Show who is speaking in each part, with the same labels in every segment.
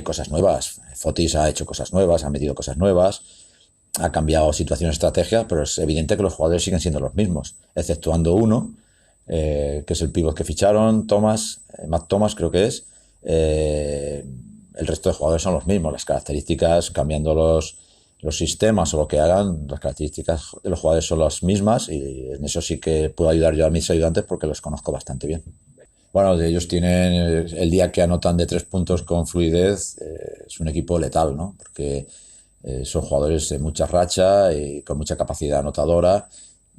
Speaker 1: cosas nuevas. Fotis ha hecho cosas nuevas, ha metido cosas nuevas, ha cambiado situación, estrategia, pero es evidente que los jugadores siguen siendo los mismos, exceptuando uno, que es el pívot que ficharon, Matt Thomas creo que es. El resto de jugadores son los mismos, las características, cambiando los sistemas o lo que hagan, las características de los jugadores son las mismas, y en eso sí que puedo ayudar yo a mis ayudantes porque los conozco bastante bien. Bueno, ellos tienen el día que anotan de 3 puntos con fluidez, es un equipo letal, ¿no? Porque son jugadores de mucha racha y con mucha capacidad anotadora.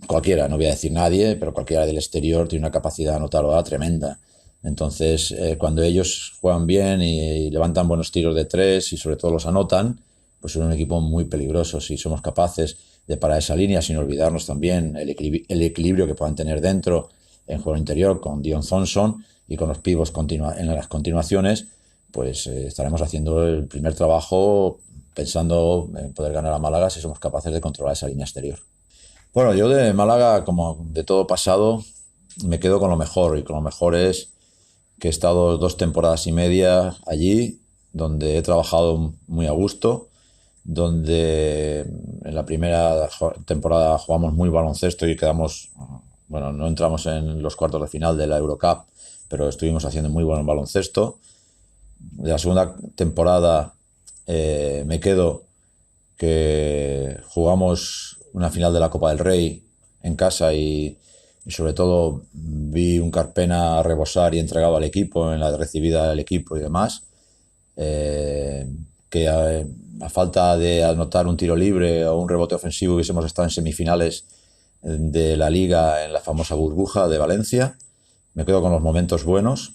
Speaker 1: Cualquiera, no voy a decir nadie, pero cualquiera del exterior tiene una capacidad anotadora tremenda. Entonces, cuando ellos juegan bien y levantan buenos tiros de tres y sobre todo los anotan, pues son un equipo muy peligroso. Si somos capaces de parar esa línea, sin olvidarnos también el equilibrio que puedan tener dentro en juego interior con Dion Thompson y con los pivots en las continuaciones, pues estaremos haciendo el primer trabajo pensando en poder ganar a Málaga si somos capaces de controlar esa línea exterior. Bueno, yo de Málaga, como de todo pasado, me quedo con lo mejor, y con lo mejor es que he estado 2 temporadas y media allí, donde he trabajado muy a gusto, donde en la primera temporada jugamos muy baloncesto y quedamos, bueno, no entramos en los cuartos de final de la Eurocup, pero estuvimos haciendo muy buen baloncesto. De la segunda temporada me quedo que jugamos una final de la Copa del Rey en casa, y sobre todo vi un Carpena rebosar y entregado al equipo en la recibida del equipo y demás, que a falta de anotar un tiro libre o un rebote ofensivo hubiésemos estado en semifinales de la Liga en la famosa burbuja de Valencia. Me quedo con los momentos buenos.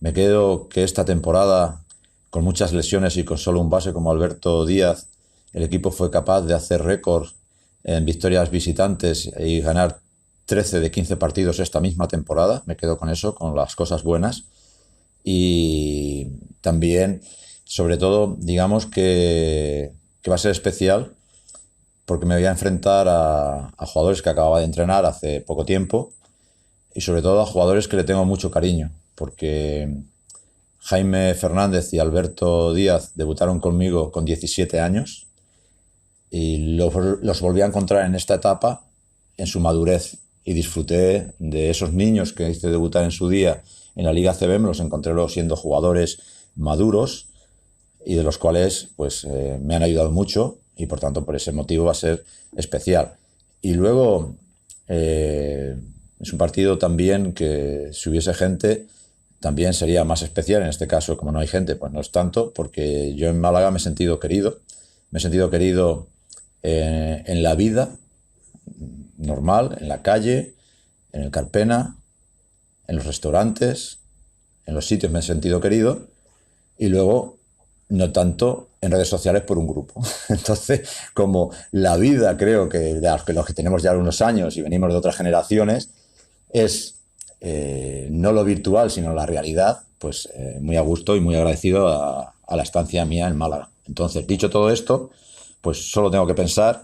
Speaker 1: Me quedo que esta temporada, con muchas lesiones y con solo un base como Alberto Díaz, el equipo fue capaz de hacer récord en victorias visitantes y ganar 13 de 15 partidos esta misma temporada. Me quedo con eso, con las cosas buenas. Y también, sobre todo, digamos que va a ser especial porque me voy a enfrentar a jugadores que acababa de entrenar hace poco tiempo, y sobre todo a jugadores que le tengo mucho cariño, porque Jaime Fernández y Alberto Díaz debutaron conmigo con 17 años y los volví a encontrar en esta etapa, en su madurez, y disfruté de esos niños que hice debutar en su día en la Liga ACB. Me los encontré luego siendo jugadores maduros y de los cuales pues me han ayudado mucho, y por tanto por ese motivo va a ser especial. Y luego es un partido también que, si hubiese gente, también sería más especial. En este caso, como no hay gente, pues no es tanto, porque yo en Málaga me he sentido querido. Me he sentido querido en la vida normal, en la calle, en el Carpena, en los restaurantes, en los sitios me he sentido querido, y luego no tanto en redes sociales por un grupo. Entonces, como la vida, creo que de los que tenemos ya unos años y venimos de otras generaciones, es no lo virtual, sino la realidad, pues muy a gusto y muy agradecido a la estancia mía en Málaga. Entonces, dicho todo esto, pues solo tengo que pensar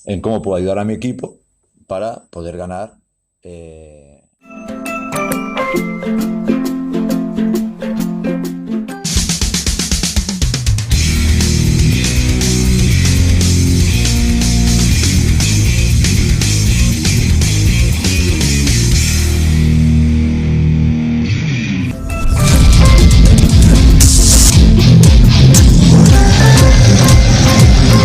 Speaker 1: en cómo puedo ayudar a mi equipo para poder ganar